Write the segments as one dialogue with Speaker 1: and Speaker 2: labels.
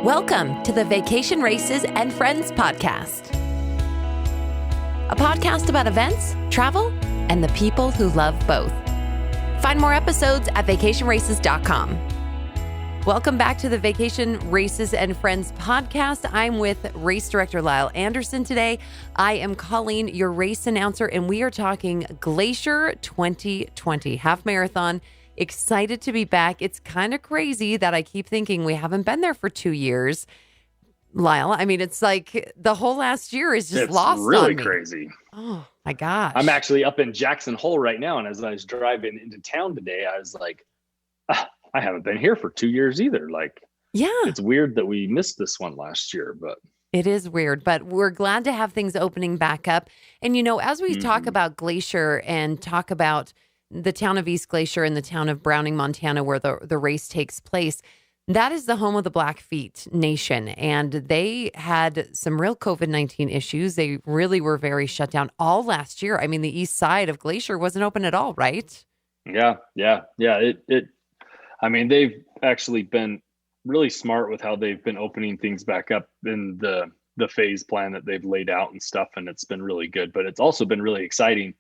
Speaker 1: Welcome to the Vacation Races and Friends podcast, a podcast about events, travel, and the people who love both. Find more episodes at vacationraces.com. Welcome back to the Vacation Races and Friends podcast. I'm with race director Lyle Anderson today. I am Colleen, your race announcer, and we are talking Glacier 2020 Half Marathon. Excited to be back. It's kind of crazy that I keep thinking we haven't been there for 2 years. Lyle, I mean, it's like the whole last year is just lost on me.
Speaker 2: It's really crazy.
Speaker 1: Oh, my gosh.
Speaker 2: I'm actually up in Jackson Hole right now, and as I was driving into town today, I was like, I haven't been here for 2 years either. Like,
Speaker 1: yeah,
Speaker 2: it's weird that we missed this one last year, but
Speaker 1: it is weird, but we're glad to have things opening back up. And, you know, as we talk about Glacier and talk about the town of East Glacier and the town of Browning, Montana, where the race takes place, that is the home of the Blackfeet Nation. And they had some real COVID-19 issues. They really were very shut down all last year. I mean, the east side of Glacier wasn't open at all, right?
Speaker 2: Yeah. I mean, they've actually been really smart with how they've been opening things back up in the phase plan that they've laid out and stuff. And it's been really good, but it's also been really exciting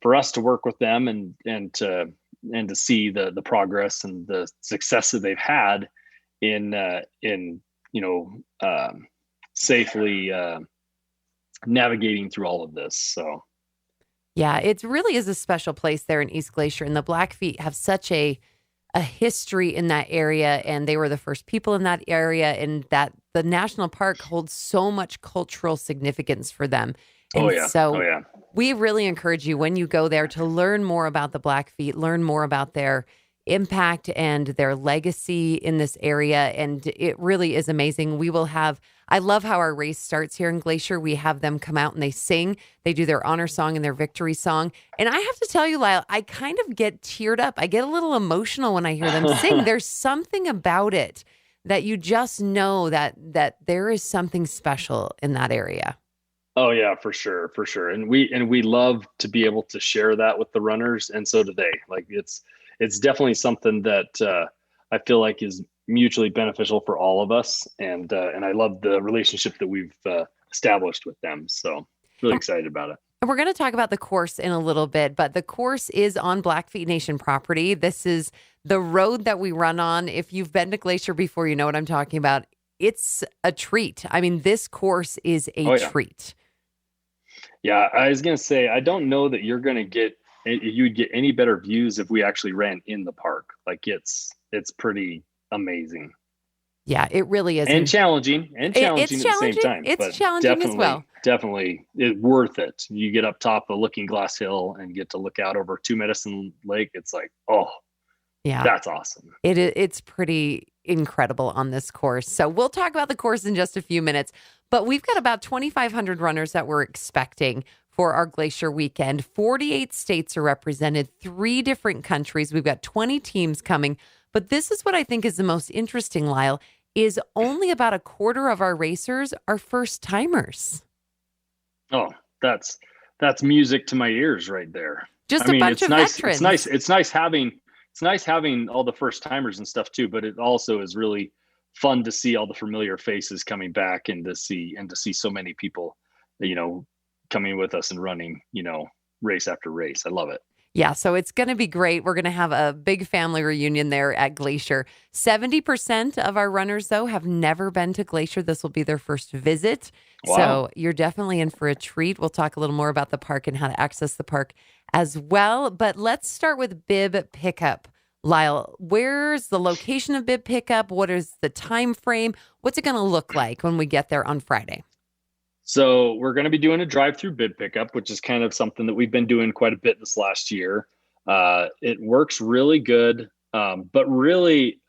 Speaker 2: for us to work with them and to see the progress and the success that they've had in safely navigating through all of this. So
Speaker 1: yeah, it really is a special place there in East Glacier, and the Blackfeet have such a history in that area, and they were the first people in that area, and that the national park holds so much cultural significance for them. And we really encourage you when you go there to learn more about the Blackfeet, learn more about their impact and their legacy in this area. And it really is amazing. I love how our race starts here in Glacier. We have them come out and they sing. They do their honor song and their victory song. And I have to tell you, Lyle, I kind of get teared up. I get a little emotional when I hear them sing. There's something about it that you just know that there is something special in that area.
Speaker 2: Oh yeah, for sure. And we love to be able to share that with the runners, and so do they. Like it's definitely something that I feel like is mutually beneficial for all of us, and I love the relationship that we've established with them. So really excited about it.
Speaker 1: And we're going to talk about the course in a little bit, but the course is on Blackfeet Nation property. This is the road that we run on. If you've been to Glacier before, you know what I'm talking about. It's a treat. I mean, this course is a treat.
Speaker 2: Yeah, I was going to say, I don't know that you'd get any better views if we actually ran in the park. Like it's pretty amazing.
Speaker 1: Yeah, it really is.
Speaker 2: And challenging at the same time.
Speaker 1: It's challenging as well.
Speaker 2: Definitely it's worth it. You get up top of Looking Glass Hill and get to look out over Two Medicine Lake. It's like, oh, yeah, that's awesome.
Speaker 1: It's pretty incredible on this course. So we'll talk about the course in just a few minutes, but we've got about 2,500 runners that we're expecting for our Glacier weekend. 48 states are represented, 3 different countries. We've got 20 teams coming, but this is what I think is the most interesting, Lyle, is only about a quarter of our racers are first timers.
Speaker 2: Oh, that's music to my ears right there.
Speaker 1: Just a bunch of veterans.
Speaker 2: It's nice having all the first timers and stuff too, but it also is really fun to see all the familiar faces coming back and to see so many people, coming with us and running, race after race. I love it.
Speaker 1: Yeah, so it's going to be great. We're going to have a big family reunion there at Glacier. 70% of our runners, though, have never been to Glacier. This will be their first visit. Wow. So you're definitely in for a treat. We'll talk a little more about the park and how to access the park as well. But let's start with bib pickup. Lyle, where's the location of bib pickup? What is the time frame? What's it going to look like when we get there on Friday?
Speaker 2: So we're going to be doing a drive-through bib pickup, which is kind of something that we've been doing quite a bit this last year. It works really good, but really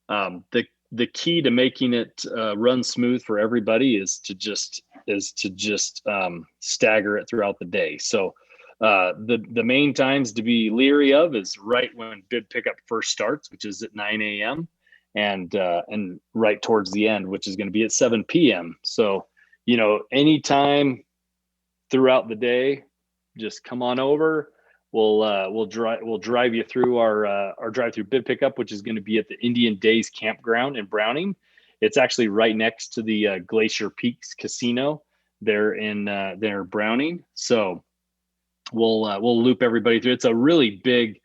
Speaker 2: the key to making it run smooth for everybody is to just stagger it throughout the day. So the main times to be leery of is right when bib pickup first starts, which is at 9 a.m. and right towards the end, which is going to be at 7 p.m. So anytime throughout the day, just come on over. We'll drive you through our drive-through bib pickup, which is going to be at the Indian Days Campground in Browning. It's actually right next to the Glacier Peaks Casino. They're they're Browning. So we'll loop everybody through. It's a really big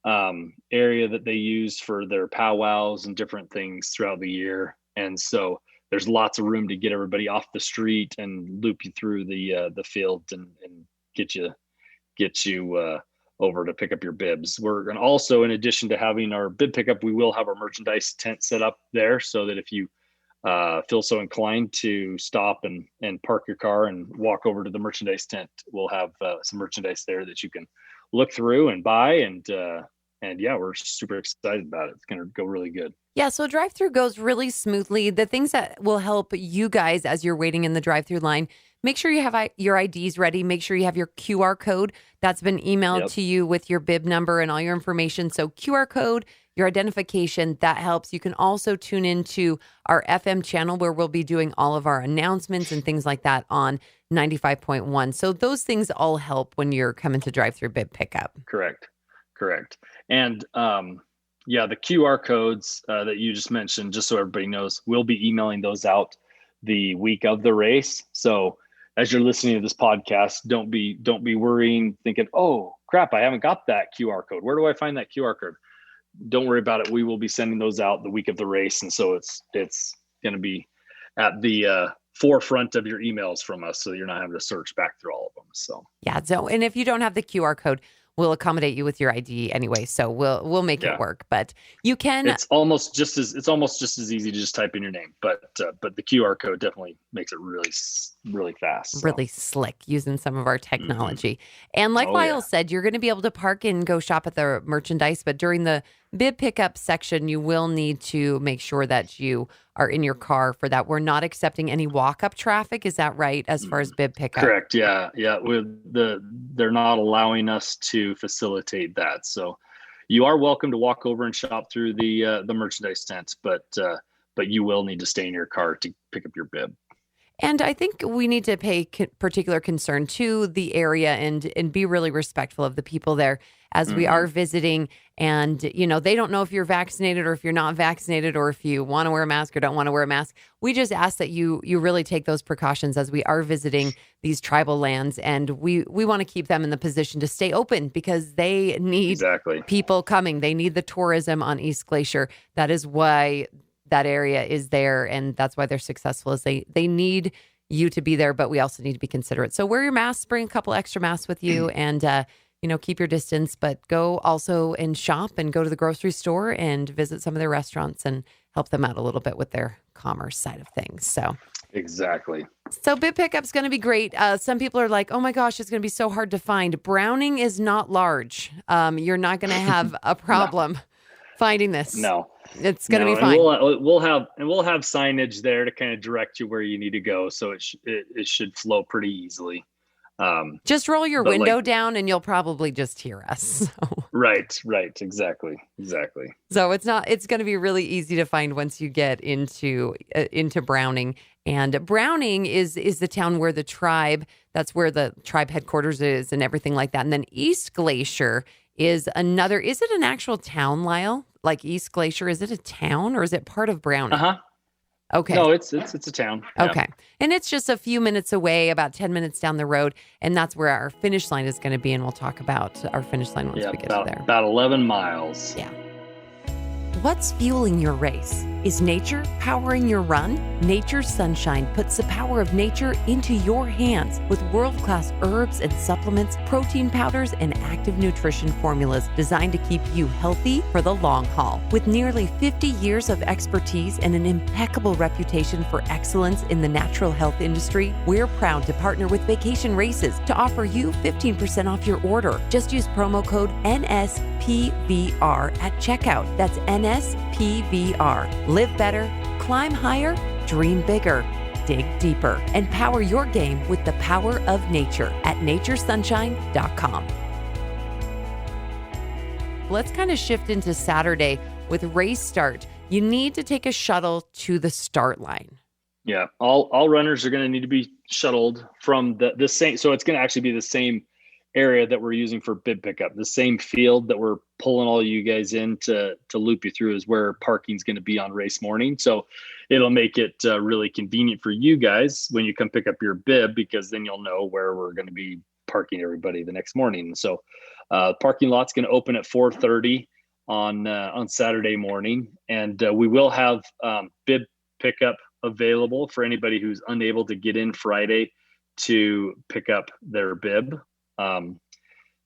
Speaker 2: area that they use for their powwows and different things throughout the year. And so there's lots of room to get everybody off the street and loop you through the field and get you over to pick up your bibs. We're going to also, in addition to having our bib pickup, we will have our merchandise tent set up there so that if you feel so inclined to stop and park your car and walk over to the merchandise tent, we'll have some merchandise there that you can look through and buy. And yeah, we're super excited about it. It's going to go really good.
Speaker 1: Yeah, so drive-through goes really smoothly. The things that will help you guys as you're waiting in the drive-through line, make sure you have your IDs ready. Make sure you have your QR code that's been emailed to you with your bib number and all your information. So QR code, your identification, that helps. You can also tune into our FM channel where we'll be doing all of our announcements and things like that on 95.1. So those things all help when you're coming to drive-through bib pickup.
Speaker 2: Correct. And the QR codes that you just mentioned, just so everybody knows, we'll be emailing those out the week of the race. So as you're listening to this podcast, don't be worrying, thinking, oh crap, I haven't got that QR code. Where do I find that QR code? Don't worry about it. We will be sending those out the week of the race. And so it's going to be at the forefront of your emails from us. So you're not having to search back through all of them. So,
Speaker 1: yeah. So, and if you don't have the QR code, we'll accommodate you with your ID anyway. So we'll make it work, but you can,
Speaker 2: it's almost just as easy to just type in your name, but the QR code definitely makes it really, really fast. So.
Speaker 1: Really slick using some of our technology. And like Lyle said, you're going to be able to park and go shop at the merchandise, but during the bib pickup section, you will need to make sure that you are in your car for that. We're not accepting any walk-up traffic. Is that right, as far as bib pickup?
Speaker 2: Correct. Yeah. They're not allowing us to facilitate that. So you are welcome to walk over and shop through the merchandise tent, but you will need to stay in your car to pick up your bib.
Speaker 1: And I think we need to pay particular concern to the area and be really respectful of the people there as we are visiting. And, they don't know if you're vaccinated or if you're not vaccinated or if you want to wear a mask or don't want to wear a mask. We just ask that you really take those precautions as we are visiting these tribal lands. And we want to keep them in the position to stay open because they need people coming. They need the tourism on East Glacier. That is why that area is there, and that's why they're successful, is they need you to be there, but we also need to be considerate. So wear your masks, bring a couple extra masks with you, and keep your distance, but go also and shop and go to the grocery store and visit some of their restaurants and help them out a little bit with their commerce side of things. So
Speaker 2: exactly.
Speaker 1: So bib pickup's going to be great. Some people are like, oh my gosh, it's going to be so hard to find. Browning is not large. You're not going to have a problem finding this.
Speaker 2: No.
Speaker 1: It's going to be fine.
Speaker 2: We'll have signage there to kind of direct you where you need to go, so it should flow pretty easily.
Speaker 1: Just roll your window down, and you'll probably just hear us. So.
Speaker 2: Right, exactly.
Speaker 1: So it's going to be really easy to find once you get into Browning. And Browning is the town where the tribe. That's where the tribe headquarters is, and everything like that. And then East Glacier is another. Is it an actual town, Lyle? Like East Glacier, is it a town or is it part of Browning? Okay.
Speaker 2: No, it's a town. Yeah.
Speaker 1: Okay. And it's just a few minutes away, about 10 minutes down the road. And that's where our finish line is going to be. And we'll talk about our finish line once we get to there.
Speaker 2: About 11 miles.
Speaker 1: Yeah. What's fueling your race? Is nature powering your run? Nature's Sunshine puts the power of nature into your hands with world-class herbs and supplements, protein powders, and active nutrition formulas designed to keep you healthy for the long haul. With nearly 50 years of expertise and an impeccable reputation for excellence in the natural health industry, we're proud to partner with Vacation Races to offer you 15% off your order. Just use promo code NSPVR at checkout. That's NSPVR. Live better, climb higher, dream bigger, dig deeper, and power your game with the power of nature at naturesunshine.com. Let's kind of shift into Saturday with race start. You need to take a shuttle to the start line.
Speaker 2: Yeah, all runners are going to need to be shuttled from the same. So it's going to actually be the same area that we're using for bib pickup. The same field that we're pulling all you guys in to loop you through is where parking's going to be on race morning. So it'll make it really convenient for you guys when you come pick up your bib, because then you'll know where we're going to be parking everybody the next morning. So parking lot's going to open at 4:30 on Saturday morning, and we will have bib pickup available for anybody who's unable to get in Friday to pick up their bib.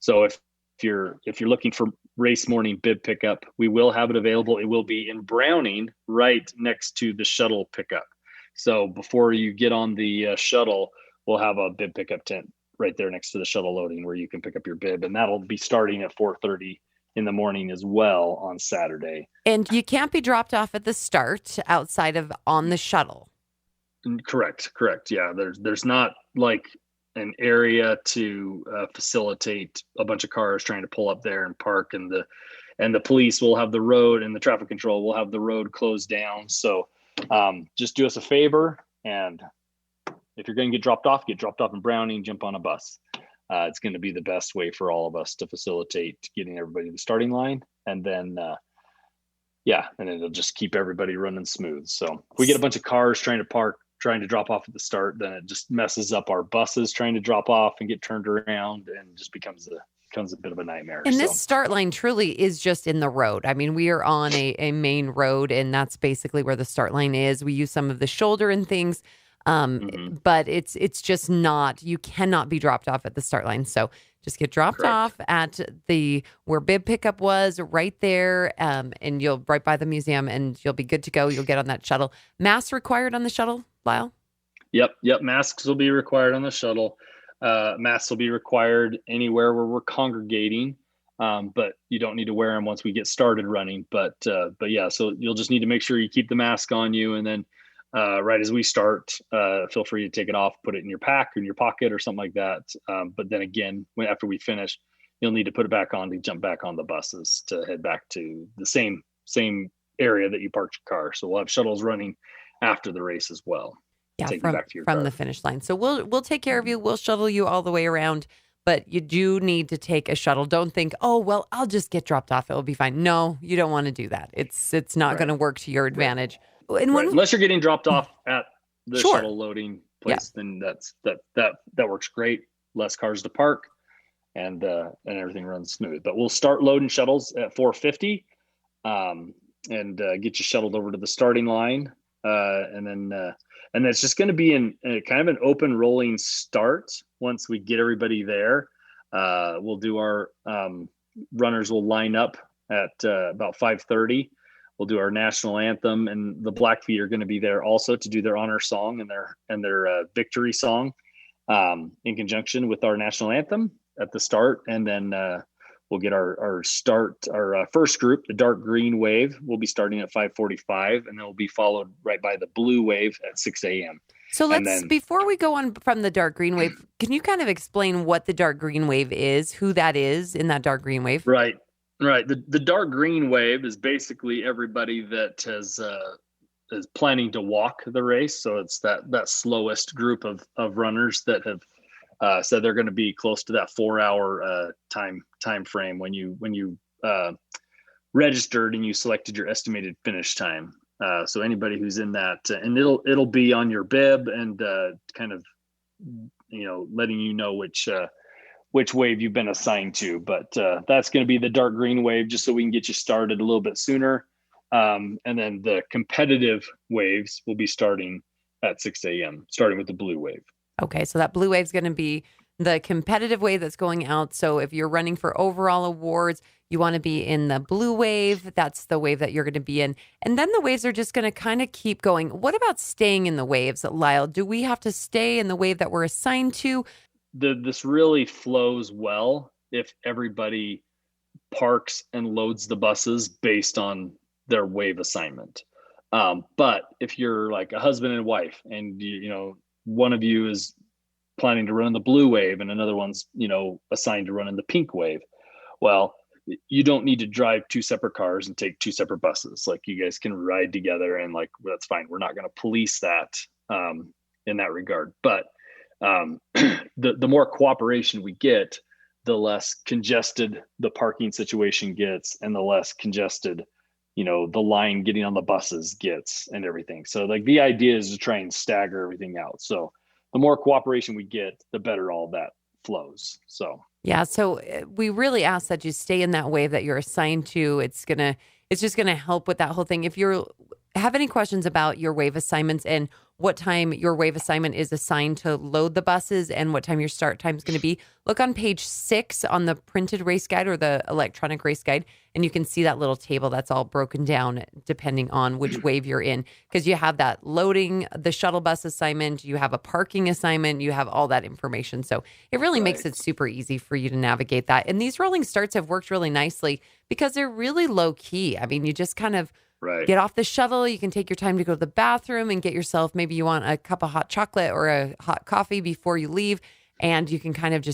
Speaker 2: So if you're looking for race morning bib pickup, we will have it available. It will be in Browning, right next to the shuttle pickup. So before you get on the shuttle, we'll have a bib pickup tent right there next to the shuttle loading where you can pick up your bib, and that'll be starting at 4:30 in the morning as well on Saturday.
Speaker 1: And you can't be dropped off at the start outside of on the shuttle.
Speaker 2: Correct. Yeah, there's not like an area to facilitate a bunch of cars trying to pull up there and park, and the police will have the road, and the traffic control will have the road closed down. So just do us a favor, and if you're going to get dropped off in Browning, jump on a bus. It's going to be the best way for all of us to facilitate getting everybody to the starting line, and then and it'll just keep everybody running smooth. So if we get a bunch of cars trying to drop off at the start, then it just messes up our buses trying to drop off and get turned around, and just becomes a bit of a nightmare.
Speaker 1: And this start line truly is just in the road. I mean, we are on a main road, and that's basically where the start line is. We use some of the shoulder and things, but it's just not, you cannot be dropped off at the start line. So just get dropped off at where bib pickup was, right there, and you'll right by the museum, and you'll be good to go. You'll get on that shuttle. Masks required on the shuttle, Lyle?
Speaker 2: Yep. Masks will be required on the shuttle. Masks will be required anywhere where we're congregating, but you don't need to wear them once we get started running. But yeah, so you'll just need to make sure you keep the mask on you, and then right as we start, feel free to take it off, put it in your pack or in your pocket or something like that. But then again, after we finish, you'll need to put it back on to jump back on the buses to head back to the same area that you parked your car. So we'll have shuttles running after the race as well.
Speaker 1: Yeah, from the finish line. So we'll take care of you. We'll shuttle you all the way around, but you do need to take a shuttle. Don't think, oh, well, I'll just get dropped off. It'll be fine. No, you don't want to do that. It's not going to work to your advantage. And
Speaker 2: unless you're getting dropped off at the shuttle loading place, then that works great. Less cars to park, and everything runs smooth. But we'll start loading shuttles at 4:50, and get you shuttled over to the starting line, and it's just going to be in kind of an open rolling start. Once we get everybody there, we'll do our runners will line up at about 5:30. We'll do our national anthem, and the Blackfeet are going to be there also to do their honor song and their victory song in conjunction with our national anthem at the start. And then we'll get our first group, the dark green wave, will be starting at 5:45, and then we'll be followed right by the blue wave at 6 a.m.
Speaker 1: So before we go on from the dark green wave, can you kind of explain what the dark green wave is, who that is in that dark green wave?
Speaker 2: Right. The dark green wave is basically everybody that is planning to walk the race. So it's that slowest group of runners that have said they're going to be close to that 4-hour time frame when you registered and you selected your estimated finish time. So anybody who's in that, and it'll be on your bib, and kind of letting you know which wave you've been assigned to. But that's going to be the dark green wave, just so we can get you started a little bit sooner. And then the competitive waves will be starting at 6 a.m., starting with the blue wave.
Speaker 1: Okay, so that blue wave is going to be the competitive wave that's going out. So if you're running for overall awards, you want to be in the blue wave. That's the wave that you're going to be in. And then the waves are just going to kind of keep going. What about staying in the waves, Lyle? Do we have to stay in the wave that we're assigned to?
Speaker 2: This really flows well if everybody parks and loads the buses based on their wave assignment. But if you're like a husband and wife, and one of you is planning to run in the blue wave and another one's assigned to run in the pink wave, well, you don't need to drive two separate cars and take two separate buses. Like, you guys can ride together, and that's fine. We're not going to police that in that regard. But the more cooperation we get, the less congested the parking situation gets, and the less congested, the line getting on the buses gets and everything. So like the idea is to try and stagger everything out. So the more cooperation we get, the better all that flows. So
Speaker 1: Yeah, so we really ask that you stay in that wave that you're assigned to. It's just gonna help with that whole thing. If you have any questions about your wave assignments and what time your wave assignment is assigned to load the buses and what time your start time is going to be, look on page 6 on the printed race guide or the electronic race guide, and you can see that little table that's all broken down depending on which wave you're in, because you have that loading the shuttle bus assignment, you have a parking assignment, you have all that information. So it really makes it super easy for you to navigate that. And these rolling starts have worked really nicely because they're really low key. I mean, you just kind of get off the shuttle. You can take your time to go to the bathroom and get yourself, maybe you want a cup of hot chocolate or a hot coffee before you leave. And you can kind of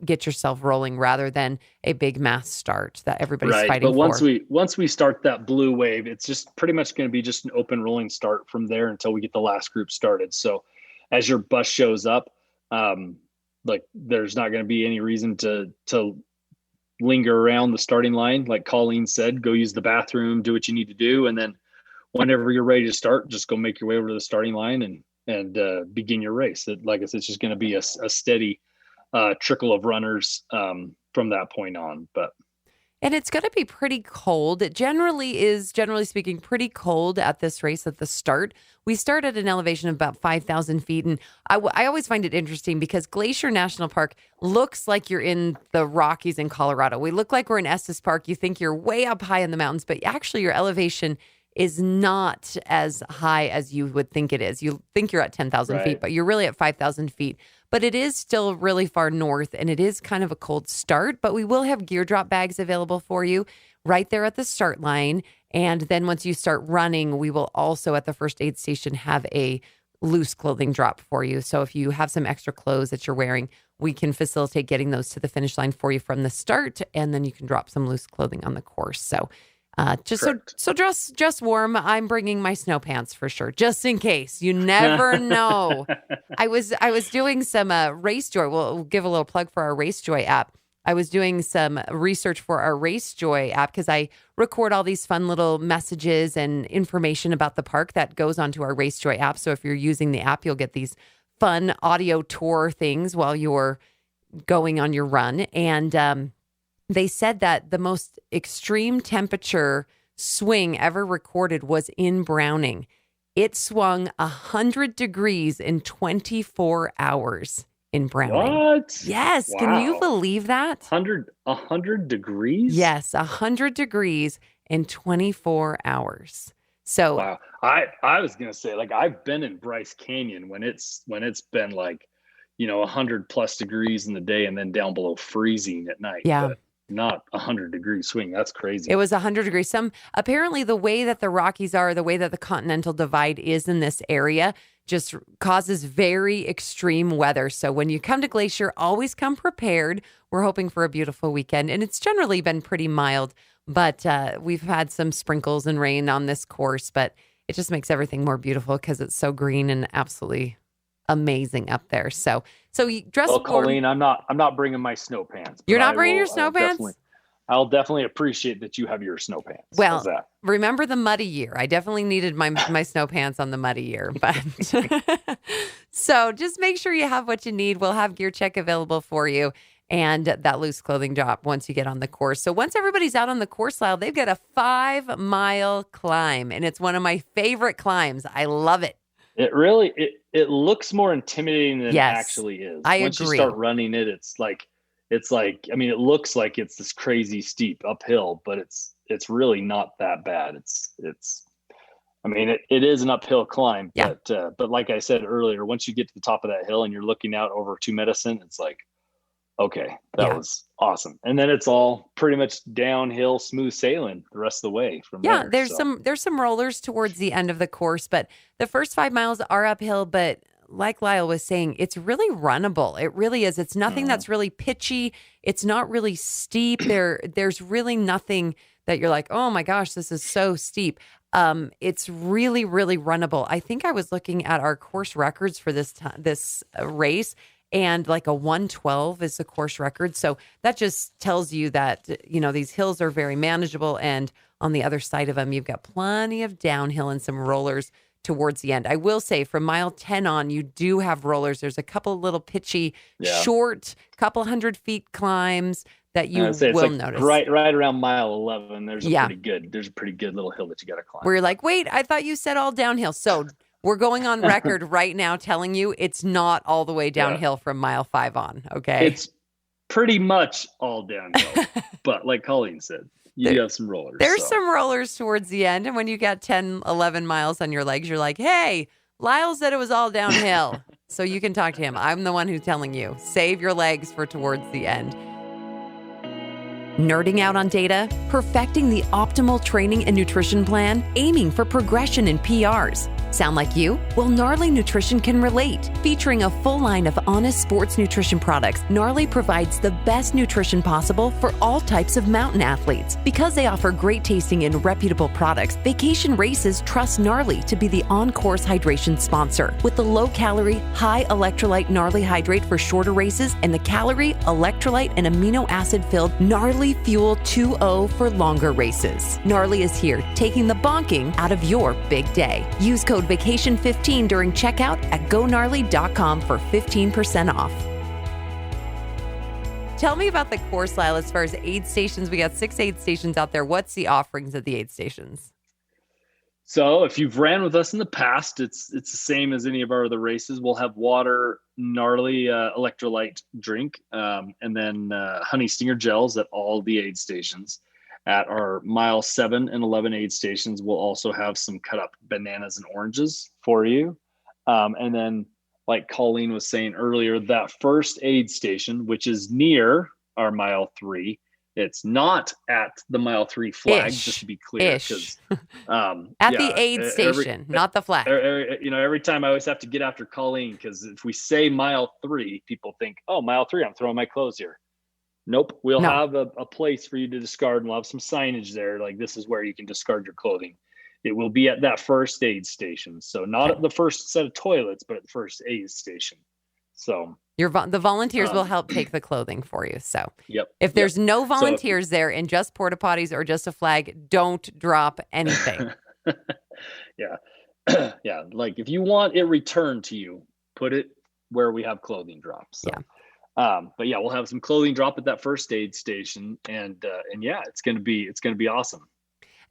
Speaker 1: get yourself rolling rather than a big mass start that everybody's fighting
Speaker 2: for. But once we start that blue wave, it's just pretty much going to be just an open rolling start from there until we get the last group started. So as your bus shows up, like there's not going to be any reason to linger around the starting line. Like Colleen said, go use the bathroom, do what you need to do. And then whenever you're ready to start, just go make your way over to the starting line and begin your race. Like I said, it's just going to be a steady trickle of runners from that point on.
Speaker 1: And it's going to be pretty cold. It generally speaking, pretty cold at this race at the start. We start at an elevation of about 5,000 feet. And I always find it interesting because Glacier National Park looks like you're in the Rockies in Colorado. We look like we're in Estes Park. You think you're way up high in the mountains, but actually your elevation is not as high as you would think it is. You think you're at 10,000 feet, but you're really at 5,000 feet. But it is still really far north, and it is kind of a cold start, but we will have gear drop bags available for you right there at the start line. And then once you start running, we will also at the first aid station have a loose clothing drop for you. So if you have some extra clothes that you're wearing, we can facilitate getting those to the finish line for you from the start, and then you can drop some loose clothing on the course. So so dress warm. I'm bringing my snow pants for sure, just in case. You never know. I was doing some Race Joy. We'll give a little plug for our Race Joy app. I was doing some research for our Race Joy app because I record all these fun little messages and information about the park that goes onto our Race Joy app. So if you're using the app, you'll get these fun audio tour things while you're going on your run. And they said that the most extreme temperature swing ever recorded was in Browning. It swung 100 degrees in 24 hours in Browning.
Speaker 2: What?
Speaker 1: Yes. Wow. Can you believe that?
Speaker 2: 100 degrees?
Speaker 1: Yes. 100 degrees in 24 hours. So
Speaker 2: wow. I was going to say, like, I've been in Bryce Canyon when it's been like, 100 plus degrees in the day and then down below freezing at night.
Speaker 1: Yeah.
Speaker 2: But not 100-degree swing. That's crazy.
Speaker 1: It was 100 degrees. Apparently the way that the Rockies are, the way that the Continental Divide is in this area just causes very extreme weather. So when you come to Glacier, always come prepared. We're hoping for a beautiful weekend, and it's generally been pretty mild, but we've had some sprinkles and rain on this course, but it just makes everything more beautiful because it's so green and absolutely amazing up there. So you dress.
Speaker 2: Well, Colleen, I'm not bringing my snow pants.
Speaker 1: You're not bringing your snow pants?
Speaker 2: I'll definitely appreciate that you have your snow pants.
Speaker 1: Well, remember the muddy year. I definitely needed my snow pants on the muddy year, but so just make sure you have what you need. We'll have gear check available for you and that loose clothing drop once you get on the course. So once everybody's out on the course, Lyle, they've got a 5-mile climb, and it's one of my favorite climbs. I love it.
Speaker 2: It really, it looks more intimidating than it actually is.
Speaker 1: Once
Speaker 2: you start running it, it's like, I mean, it looks like it's this crazy steep uphill, but it's really not that bad. I mean, it is an uphill climb, but like I said earlier, once you get to the top of that hill and you're looking out over to Medicine, it's like, okay, that was awesome. And then it's all pretty much downhill, smooth sailing the rest of the way from there.
Speaker 1: There's some rollers towards the end of the course, but the first 5 miles are uphill, but like Lyle was saying, it's really runnable. It really is. It's nothing that's really pitchy. It's not really steep. There's really nothing that you're like, oh my gosh, this is so steep. It's really, really runnable. I think I was looking at our course records for this race, and like a 112 is the course record. So that just tells you that, these hills are very manageable. And on the other side of them, you've got plenty of downhill and some rollers towards the end. I will say from mile 10 on, you do have rollers. There's a couple little pitchy, short, couple 100 feet climbs that you will notice.
Speaker 2: Right around mile 11, there's a pretty good little hill that you got to climb.
Speaker 1: Where you're like, wait, I thought you said all downhill. So we're going on record right now telling you it's not all the way downhill from mile 5 on. Okay.
Speaker 2: It's pretty much all downhill. But like Colleen said, you have some rollers.
Speaker 1: There's some rollers towards the end. And when you got 10, 11 miles on your legs, you're like, hey, Lyle said it was all downhill. So you can talk to him. I'm the one who's telling you, save your legs for towards the end. Nerding out on data, perfecting the optimal training and nutrition plan, aiming for progression in PRs. Sound like you? Well, Gnarly Nutrition can relate. Featuring a full line of honest sports nutrition products, Gnarly provides the best nutrition possible for all types of mountain athletes. Because they offer great tasting and reputable products, Vacation Races trust Gnarly to be the on-course hydration sponsor. With the low-calorie, high-electrolyte Gnarly Hydrate for shorter races and the calorie, electrolyte, and amino acid-filled Gnarly Fuel 2.0 for longer races. Gnarly is here, taking the bonking out of your big day. Use code VACATION15 during checkout at GoGnarly.com for 15% off. Tell me about the course, Lyle, as far as aid stations. We got 6 aid stations out there. What's the offerings at the aid stations?
Speaker 2: So if you've ran with us in the past, it's the same as any of our other races. We'll have water, Gnarly electrolyte drink, and then honey stinger gels at all the aid stations. At our mile 7 and 11 aid stations, we'll also have some cut up bananas and oranges for you. And then, like Colleen was saying earlier, that first aid station, which is near our mile 3, it's not at the mile 3 flag, just to be clear.
Speaker 1: At the aid station, not the flag.
Speaker 2: Every time I always have to get after Colleen, because if we say mile 3, people think, oh, mile 3, I'm throwing my clothes here. Nope. We'll have a place for you to discard, and we'll have some signage there. Like, this is where you can discard your clothing. It will be at that first aid station. So not at the first set of toilets, but at the first aid station. So
Speaker 1: the volunteers will help take the clothing for you. So if there's no volunteers there and just porta potties or just a flag, don't drop anything.
Speaker 2: Yeah. Like, if you want it returned to you, put it where we have clothing drops. So. But we'll have some clothing drop at that first aid station, and it's gonna be awesome.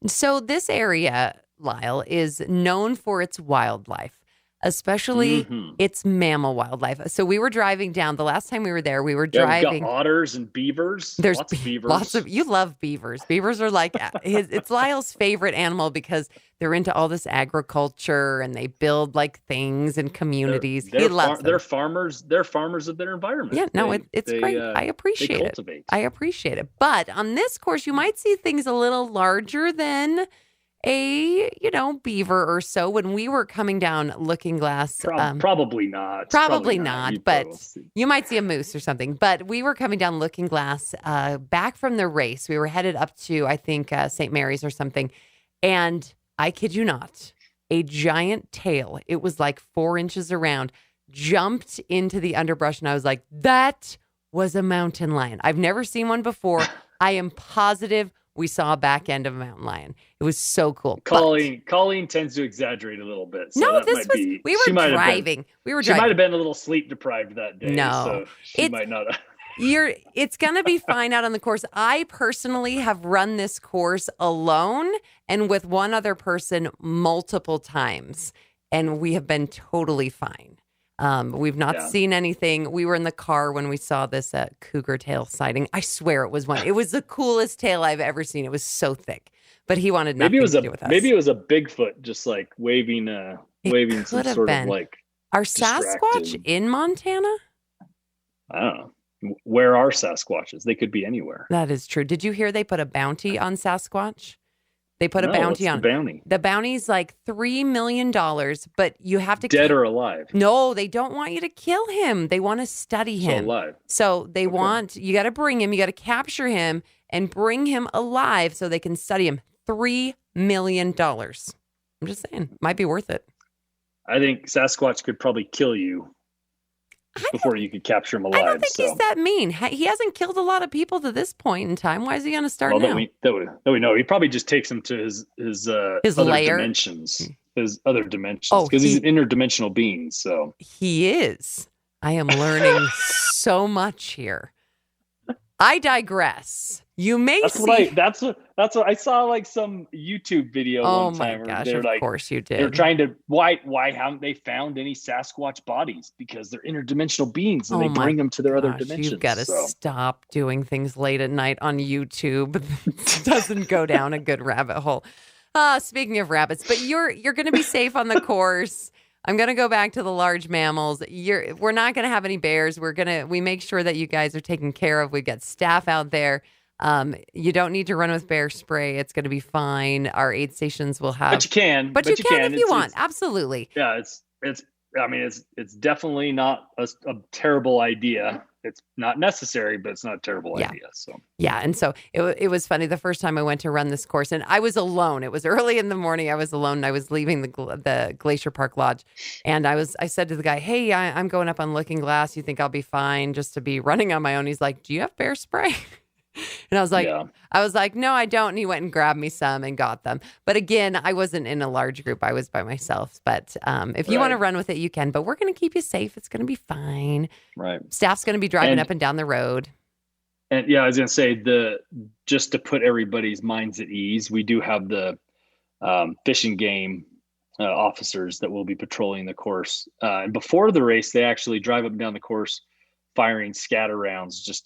Speaker 1: So this area, Lyle, is known for its wildlife, especially its mammal wildlife. So we were driving down the last time we were there. We were driving.
Speaker 2: We've got otters and beavers.
Speaker 1: There's
Speaker 2: lots of beavers.
Speaker 1: You love beavers. Beavers are like it's Lyle's favorite animal because they're into all this agriculture and they build like things and communities. He loves them.
Speaker 2: They're farmers. They're farmers of their environment.
Speaker 1: Yeah, no, it's great. I appreciate it. I appreciate it. But on this course, you might see things a little larger than a beaver or so. When we were coming down Looking Glass,
Speaker 2: probably not.
Speaker 1: Probably not. But you might see a moose or something. But we were coming down Looking Glass back from the race. We were headed up to, I think, St. Mary's or something, and I kid you not, a giant tail, it was like 4 inches around, jumped into the underbrush. And I was like, that was a mountain lion. I've never seen one before. I am positive we saw a back end of a mountain lion. It was so cool.
Speaker 2: Colleen tends to exaggerate a little bit. So
Speaker 1: no, we were driving.
Speaker 2: She might have been a little sleep deprived that day.
Speaker 1: No,
Speaker 2: so she might not have.
Speaker 1: It's going to be fine out on the course. I personally have run this course alone and with one other person multiple times, and we have been totally fine. We've not seen anything. We were in the car when we saw this cougar tail sighting. I swear it was one. It was the coolest tail I've ever seen. It was so thick, but he wanted nothing to do with us.
Speaker 2: Maybe it was a Bigfoot just like waving some sort of like.
Speaker 1: Are Sasquatch in Montana?
Speaker 2: I don't know. Where are Sasquatches? They could be anywhere.
Speaker 1: That is true. Did you hear they put a bounty on Sasquatch? They put a bounty on.
Speaker 2: The bounty?
Speaker 1: The bounty's like $3 million, but you have to
Speaker 2: dead or alive.
Speaker 1: No, they don't want you to kill him. They want to study him.
Speaker 2: So alive.
Speaker 1: So they want you got to bring him. You got to capture him and bring him alive so they can study him. $3 million. I'm just saying, might be worth it.
Speaker 2: I think Sasquatch could probably kill you. before you could capture them
Speaker 1: I don't
Speaker 2: alive.
Speaker 1: think he's that mean. He hasn't killed a lot of people to this point in time. Why is he going to start now?
Speaker 2: That we know. He probably just takes them to his other
Speaker 1: lair?
Speaker 2: dimensions. His other dimensions.
Speaker 1: Oh,
Speaker 2: because he's an interdimensional being. So
Speaker 1: he is. I am learning so much here. I digress. You may see.
Speaker 2: That's what I saw, like some YouTube video one time.
Speaker 1: Oh my gosh!
Speaker 2: Of
Speaker 1: course you did.
Speaker 2: They're trying to why haven't they found any Sasquatch bodies? Because they're interdimensional beings and they bring them to their other dimensions.
Speaker 1: You've got to stop doing things late at night on YouTube. It doesn't go down a good rabbit hole. Speaking of rabbits, but you're going to be safe on the course. I'm going to go back to the large mammals. We're not going to have any bears. We make sure that you guys are taken care of. We've got staff out there. You don't need to run with bear spray. It's going to be fine. Our aid stations will have.
Speaker 2: But you can.
Speaker 1: But you can if you want. Absolutely.
Speaker 2: Yeah, it's definitely not a terrible idea. It's not necessary, but it's not a terrible idea. So
Speaker 1: yeah, and so it was funny the first time I went to run this course, and I was alone. It was early in the morning. I was alone. And I was leaving the Glacier Park Lodge, and I said to the guy, "Hey, I'm going up on Looking Glass. You think I'll be fine just to be running on my own?" He's like, "Do you have bear spray?" And I was like, "No, I don't." And he went and grabbed me some and got them. But again, I wasn't in a large group. I was by myself. But if you want to run with it, you can. But we're going to keep you safe. It's going to be fine.
Speaker 2: Right.
Speaker 1: Staff's going to be driving up and down the road.
Speaker 2: And yeah, I was going to say just to put everybody's minds at ease, we do have the fish and game officers that will be patrolling the course. And before the race, they actually drive up and down the course, firing scatter rounds just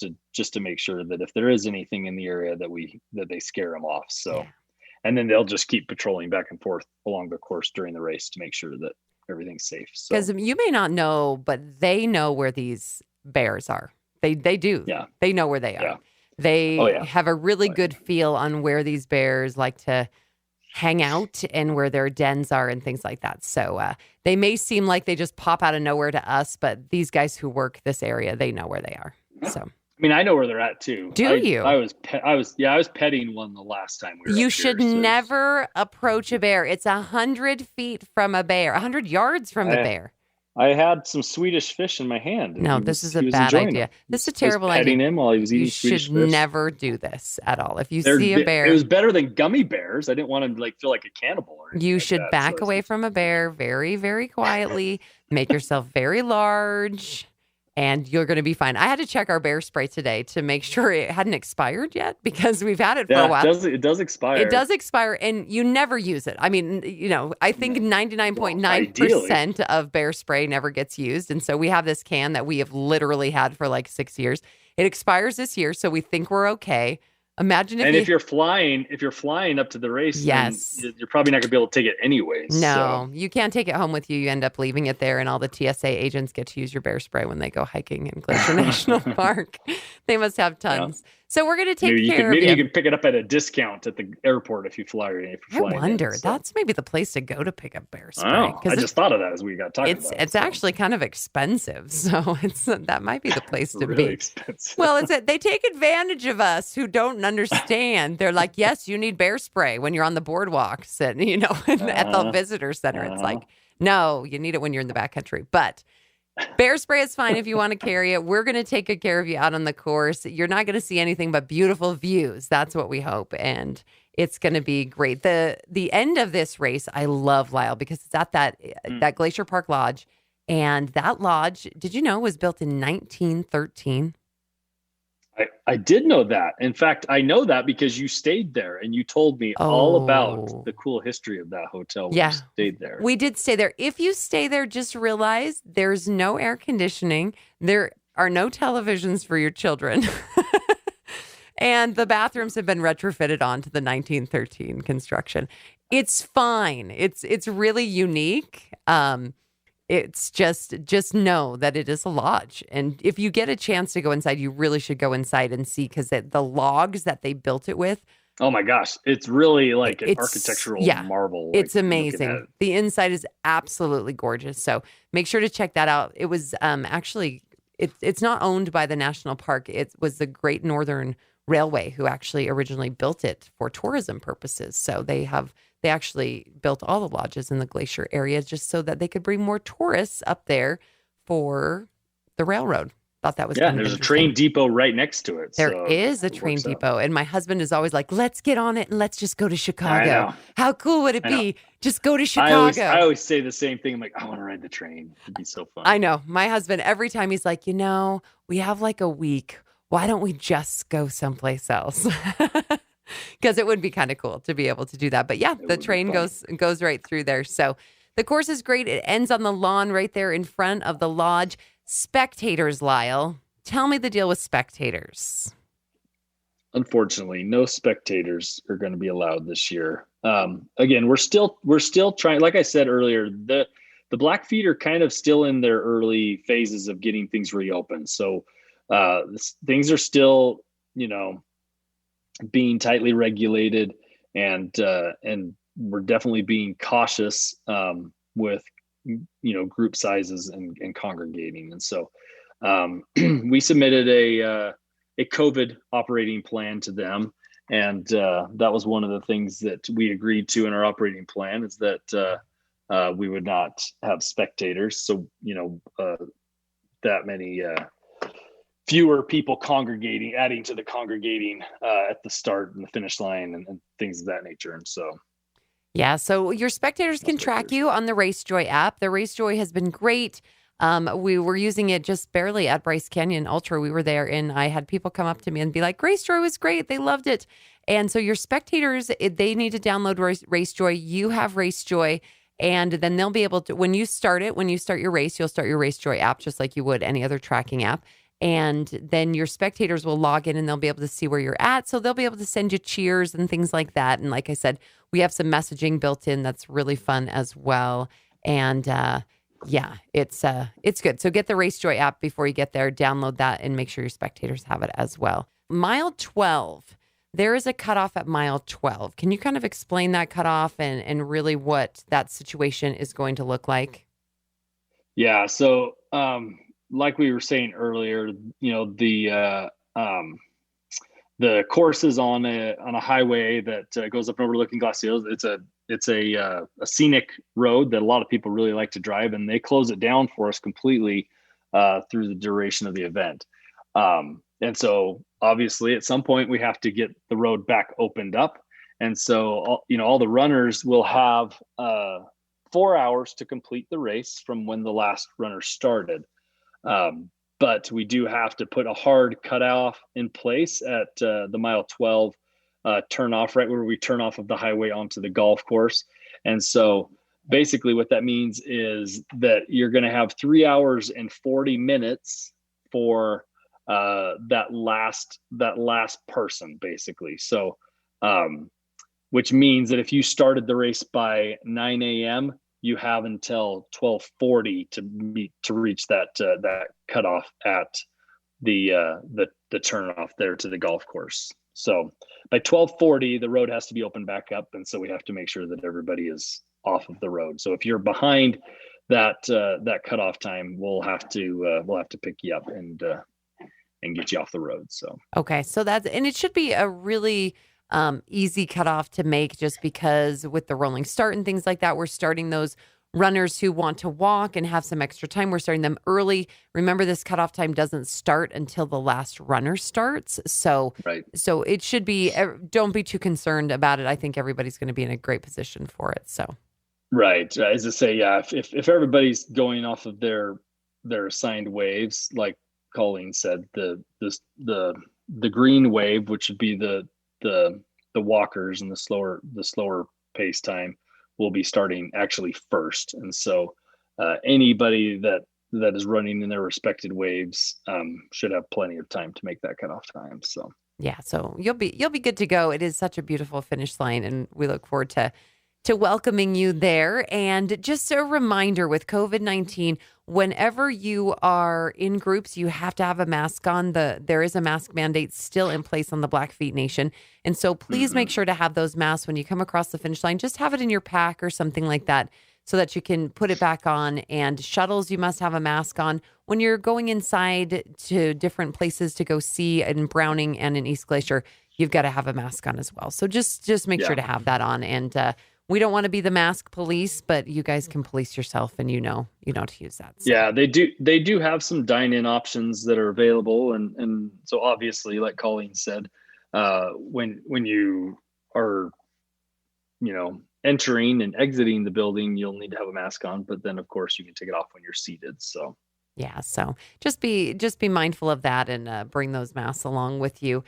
Speaker 2: to make sure that if there is anything in the area that they scare them off. So, and then they'll just keep patrolling back and forth along the course during the race to make sure that everything's safe. Because
Speaker 1: you may not know, but they know where these bears are. They do. Yeah. They know where they are. Yeah. They have a really good feel on where these bears like to hang out and where their dens are and things like that. So they may seem like they just pop out of nowhere to us, but these guys who work this area, they know where they are. So
Speaker 2: I mean, I know where they're at too.
Speaker 1: You?
Speaker 2: I was petting one the last time we were
Speaker 1: You should never approach a bear. It's 100 feet from a bear, 100 yards from the bear.
Speaker 2: I had some Swedish fish in my hand.
Speaker 1: No, this is a bad idea. This is a terrible idea.
Speaker 2: Petting him while he was eating Swedish fish.
Speaker 1: You should never do this at all. If you see a bear,
Speaker 2: it was better than gummy bears. I didn't want to feel like a cannibal.
Speaker 1: You should back away from a bear very, very quietly. Make yourself very large, and you're going to be fine. I had to check our bear spray today to make sure it hadn't expired yet because we've had it for a while.
Speaker 2: It does expire.
Speaker 1: It does expire, and you never use it. I mean, I think 99.9% of bear spray never gets used. And so we have this can that we have literally had for like 6 years. It expires this year, so we think we're okay. Imagine
Speaker 2: if you're flying up to the race,
Speaker 1: yes,
Speaker 2: you're probably not going to be able to take it anyways.
Speaker 1: No, you can't take it home with you. You end up leaving it there, and all the TSA agents get to use your bear spray when they go hiking in Glacier National Park. They must have tons. Yeah. So we're going to take care of you.
Speaker 2: Maybe you can pick it up at a discount at the airport if you fly.
Speaker 1: I wonder. That's maybe the place to go to pick up bear spray.
Speaker 2: I just thought of that as we got talking about it.
Speaker 1: It's actually kind of expensive, so that might be the place to
Speaker 2: really
Speaker 1: be.
Speaker 2: Expensive.
Speaker 1: Well, they take advantage of us who don't understand. They're like, yes, you need bear spray when you're on the boardwalks and at the visitor center. It's like, no, you need it when you're in the backcountry, but. Bear spray is fine if you want to carry it. We're going to take good care of you out on the course. You're not going to see anything but beautiful views. That's what we hope. And it's going to be great. The end of this race, I love, Lyle, because it's at that Glacier Park Lodge. And that lodge, did you know, was built in 1913?
Speaker 2: I did know that. In fact, I know that because you stayed there and you told me all about the cool history of that hotel when you stayed there.
Speaker 1: We did stay there. If you stay there, just realize there's no air conditioning. There are no televisions for your children. And the bathrooms have been retrofitted onto the 1913 construction. It's fine. It's really unique. It's just know that it is a lodge. And if you get a chance to go inside, you really should go inside and see because the logs that they built it with.
Speaker 2: Oh my gosh. It's really like an architectural marvel.
Speaker 1: It's amazing. The inside is absolutely gorgeous. So make sure to check that out. It was actually, it's not owned by the national park. It was the Great Northern Railway who actually originally built it for tourism purposes. So they actually built all the lodges in the glacier area just so that they could bring more tourists up there for the railroad. Thought that was
Speaker 2: Yeah,
Speaker 1: kind
Speaker 2: and
Speaker 1: of
Speaker 2: there's a
Speaker 1: interesting.
Speaker 2: train depot right next to it.
Speaker 1: There
Speaker 2: So
Speaker 1: is a
Speaker 2: it
Speaker 1: train
Speaker 2: works out.
Speaker 1: depot, and my husband is always like, let's get on it and let's just go to
Speaker 2: I
Speaker 1: Chicago.
Speaker 2: know.
Speaker 1: How cool would it
Speaker 2: I know.
Speaker 1: be? Just go to
Speaker 2: I
Speaker 1: Chicago.
Speaker 2: always say the same thing. I'm like, I want to ride the train. It'd be so fun.
Speaker 1: I know. My husband, every time he's like, we have like a week. Why don't we just go someplace else? Because it would be kind of cool to be able to do that. But yeah, the train goes right through there. So the course is great. It ends on the lawn right there in front of the lodge. Spectators, Lyle, tell me the deal with spectators.
Speaker 2: Unfortunately, no spectators are going to be allowed this year. Again, we're still trying. Like I said earlier, the Blackfeet are kind of still in their early phases of getting things reopened. So things are still, being tightly regulated, and we're definitely being cautious with group sizes and congregating. And so we submitted a COVID operating plan to them, and that was one of the things that we agreed to in our operating plan, is that we would not have spectators. So that many fewer people congregating, adding to the congregating at the start and the finish line, and things of that nature. And so,
Speaker 1: yeah, so your spectators can track you on the RaceJoy app. The RaceJoy has been great. We were using it just barely at Bryce Canyon Ultra. We were there, and I had people come up to me and be like, RaceJoy was great. They loved it. And so your spectators, they need to download RaceJoy. You have RaceJoy, and then they'll be able to, when you start your race, you'll start your RaceJoy app just like you would any other tracking app. And then your spectators will log in and they'll be able to see where you're at. So they'll be able to send you cheers and things like that. And like I said, we have some messaging built in that's really fun as well. And yeah, it's good. So get the RaceJoy app before you get there, download that, and make sure your spectators have it as well. Mile 12, there is a cutoff at mile 12. Can you kind of explain that cutoff and really what that situation is going to look like?
Speaker 2: Yeah. So, like we were saying earlier, the course is on a highway that goes up and overlooking Glacier. It's a scenic road that a lot of people really like to drive, and they close it down for us completely through the duration of the event. And so obviously at some point we have to get the road back opened up. And so, all the runners will have 4 hours to complete the race from when the last runner started. But we do have to put a hard cutoff in place at the mile 12 turn off, right where we turn off of the highway onto the golf course. And so basically what that means is that you're going to have 3 hours and 40 minutes for that last person, basically. So which means that if you started the race by 9 a.m., you have until 12:40 to reach that cutoff at the turnoff there to the golf course. So by 12:40, the road has to be opened back up, and so we have to make sure that everybody is off of the road. So if you're behind that cutoff time, we'll have to pick you up and get you off the road. So
Speaker 1: okay, so and it should be a really easy cutoff to make, just because with the rolling start and things like that, we're starting those runners who want to walk and have some extra time. We're starting them early. Remember, this cutoff time doesn't start until the last runner starts. So,
Speaker 2: right.
Speaker 1: So it should be, don't be too concerned about it. I think everybody's going to be in a great position for it. So,
Speaker 2: right. As I say, yeah, if everybody's going off of their assigned waves, like Colleen said, the green wave, which would be the walkers, and the slower pace time, will be starting actually first. And so anybody that is running in their respected waves should have plenty of time to make that cutoff time. So
Speaker 1: yeah, so you'll be good to go. It is such a beautiful finish line, and we look forward to welcoming you there. And just a reminder, with COVID-19, whenever you are in groups, you have to have a mask on. There is a mask mandate still in place on the Blackfeet Nation. And so please make sure to have those masks when you come across the finish line. Just have it in your pack or something like that so that you can put it back on. And shuttles, you must have a mask on. When you're going inside to different places to go see in Browning and in East Glacier, you've got to have a mask on as well. So just make sure to have that on. And we don't want to be the mask police, but you guys can police yourself, and you know to use that. So.
Speaker 2: Yeah, they do have some dine-in options that are available, and so obviously, like Colleen said, when you are, entering and exiting the building, you'll need to have a mask on, but then of course you can take it off when you're seated. So
Speaker 1: Yeah, so just be mindful of that, and bring those masks along with you,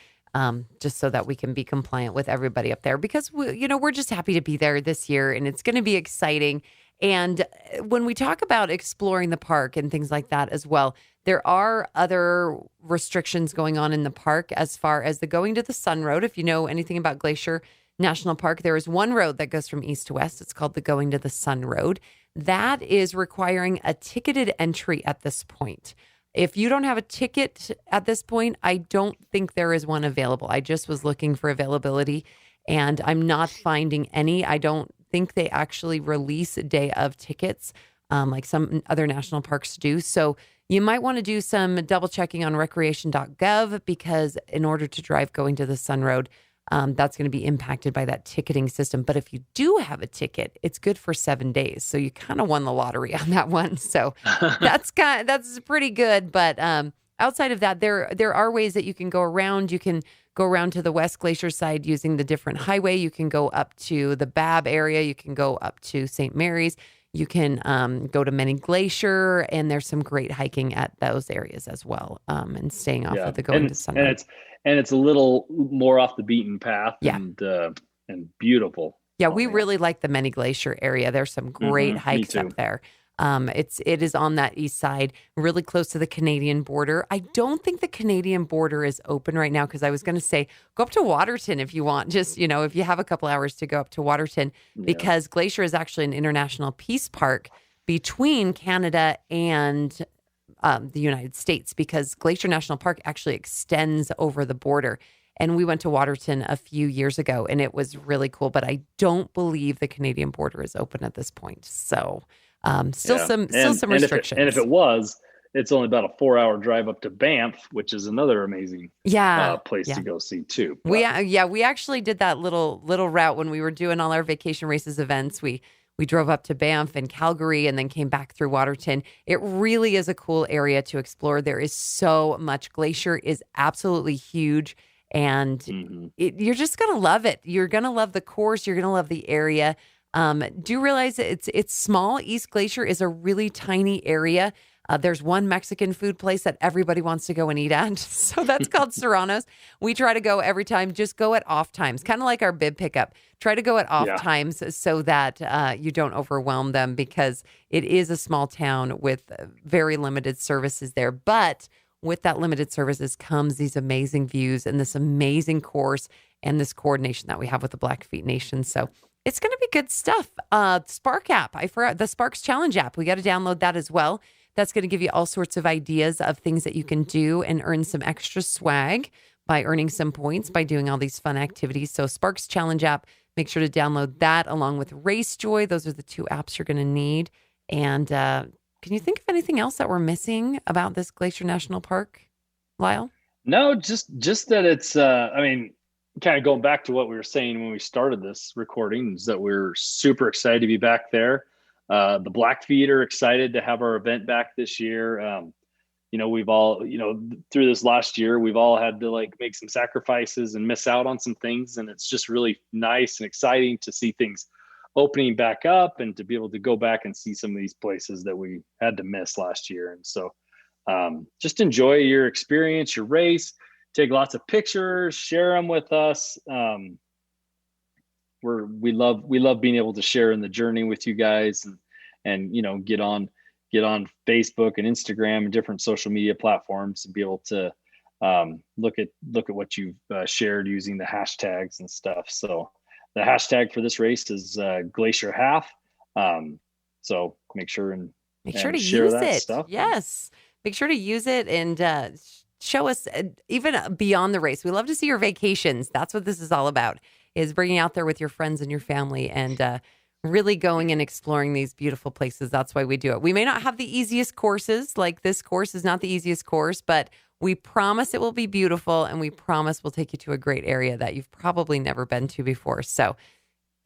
Speaker 1: just so that we can be compliant with everybody up there, because we're just happy to be there this year, and it's going to be exciting. And when we talk about exploring the park and things like that as well, there are other restrictions going on in the park as far as the going to the Sun Road. If you know anything about Glacier National Park, there is one road that goes from east to west. It's called the Going to the Sun Road. That is requiring a ticketed entry at this point. If you don't have a ticket at this point, I don't think there is one available. I just was looking for availability, and I'm not finding any. I don't think they actually release a day of tickets like some other national parks do. So you might want to do some double checking on recreation.gov, because in order to drive Going to the Sun Road, that's going to be impacted by that ticketing system. But if you do have a ticket, it's good for 7 days. So you kind of won the lottery on that one. So that's pretty good. But outside of that, there are ways that you can go around. You can go around to the West Glacier side using the different highway. You can go up to the Bab area. You can go up to St. Mary's. You can go to Many Glacier, and there's some great hiking at those areas as well, and staying off of the Going to Sun Road.
Speaker 2: And it's a little more off the beaten path, and beautiful.
Speaker 1: Yeah, we really like the Many Glacier area. There's some great hikes up there. It is on that east side, really close to the Canadian border. I don't think the Canadian border is open right now, because I was going to say go up to Waterton if you want. Just, if you have a couple hours to go up to Waterton, because Glacier is actually an international peace park between Canada and the United States, because Glacier National Park actually extends over the border. And we went to Waterton a few years ago, and it was really cool. But I don't believe the Canadian border is open at this point. So still some restrictions.
Speaker 2: If it was, it's only about a 4-hour drive up to Banff, which is another amazing place to go see too. But,
Speaker 1: we actually did that little route when we were doing all our Vacation Races events. We drove up to Banff and Calgary, and then came back through Waterton. It really is a cool area to explore. There is so much. Glacier is absolutely huge, and you're just going to love it. You're going to love the course. You're going to love the area. Do realize that it's small. East Glacier is a really tiny area. There's one Mexican food place that everybody wants to go and eat at. So that's called Serrano's. We try to go every time. Just go at off times, kind of like our bib pickup. Try to go at off times so that you don't overwhelm them, because it is a small town with very limited services there. But with that limited services comes these amazing views and this amazing course and this coordination that we have with the Blackfeet Nation. So it's going to be good stuff. Spark app. I forgot the Sparks Challenge app. We got to download that as well. That's going to give you all sorts of ideas of things that you can do and earn some extra swag by earning some points by doing all these fun activities. So Sparks Challenge app, make sure to download that along with Race Joy. Those are the two apps you're going to need. And can you think of anything else that we're missing about this Glacier National Park, Lyle?
Speaker 2: No, just that it's, kind of going back to what we were saying when we started this recording, is that we're super excited to be back there. The Blackfeet are excited to have our event back this year. We've all, through this last year, we've all had to make some sacrifices and miss out on some things. And it's just really nice and exciting to see things opening back up and to be able to go back and see some of these places that we had to miss last year. And so just enjoy your experience, your race, take lots of pictures, share them with us. We love being able to share in the journey with you guys, and get on Facebook and Instagram and different social media platforms and be able to look at what you've shared using the hashtags and stuff. So the hashtag for this race is Glacier Half. So make sure to
Speaker 1: use it.
Speaker 2: Stuff.
Speaker 1: Yes, make sure to use it and show us even beyond the race. We love to see your vacations. That's what this is all about, is bringing out there with your friends and your family and really going and exploring these beautiful places. That's why we do it. We may not have the easiest courses, like this course is not the easiest course, but we promise it will be beautiful, and we promise we'll take you to a great area that you've probably never been to before. So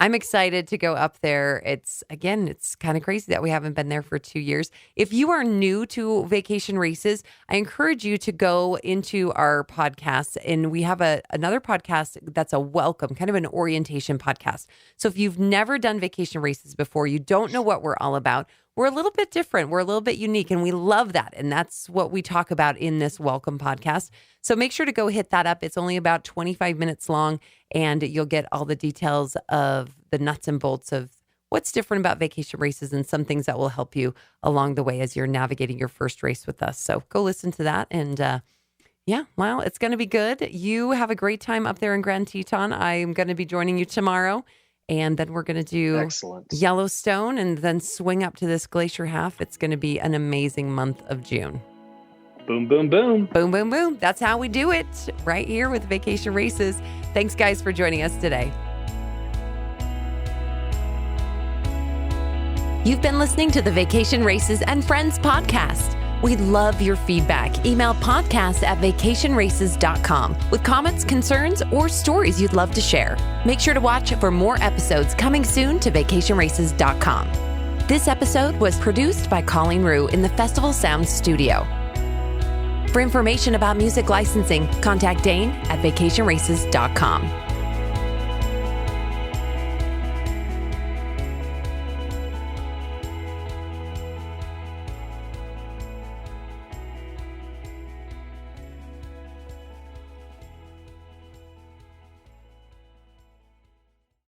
Speaker 1: I'm excited to go up there. It's kind of crazy that we haven't been there for 2 years. If you are new to vacation races, I encourage you to go into our podcast, and we have another podcast that's a welcome, kind of an orientation podcast. So if you've never done vacation races before, you don't know what we're all about, we're a little bit different. We're a little bit unique, and we love that. And that's what we talk about in this welcome podcast. So make sure to go hit that up. It's only about 25 minutes long, and you'll get all the details of the nuts and bolts of what's different about vacation races and some things that will help you along the way as you're navigating your first race with us. So go listen to that. And well, it's going to be good. You have a great time up there in Grand Teton. I'm going to be joining you tomorrow. And then we're going to do Yellowstone and then swing up to this Glacier Half. It's going to be an amazing month of June.
Speaker 2: Boom, boom, boom.
Speaker 1: Boom, boom, boom. That's how we do it right here with Vacation Races. Thanks, guys, for joining us today. You've been listening to the Vacation Races and Friends podcast. We love your feedback. Email podcast@vacationraces.com with comments, concerns, or stories you'd love to share. Make sure to watch for more episodes coming soon to vacationraces.com. This episode was produced by Colleen Rue in the Festival Sound Studio. For information about music licensing, contact Dane at vacationraces.com.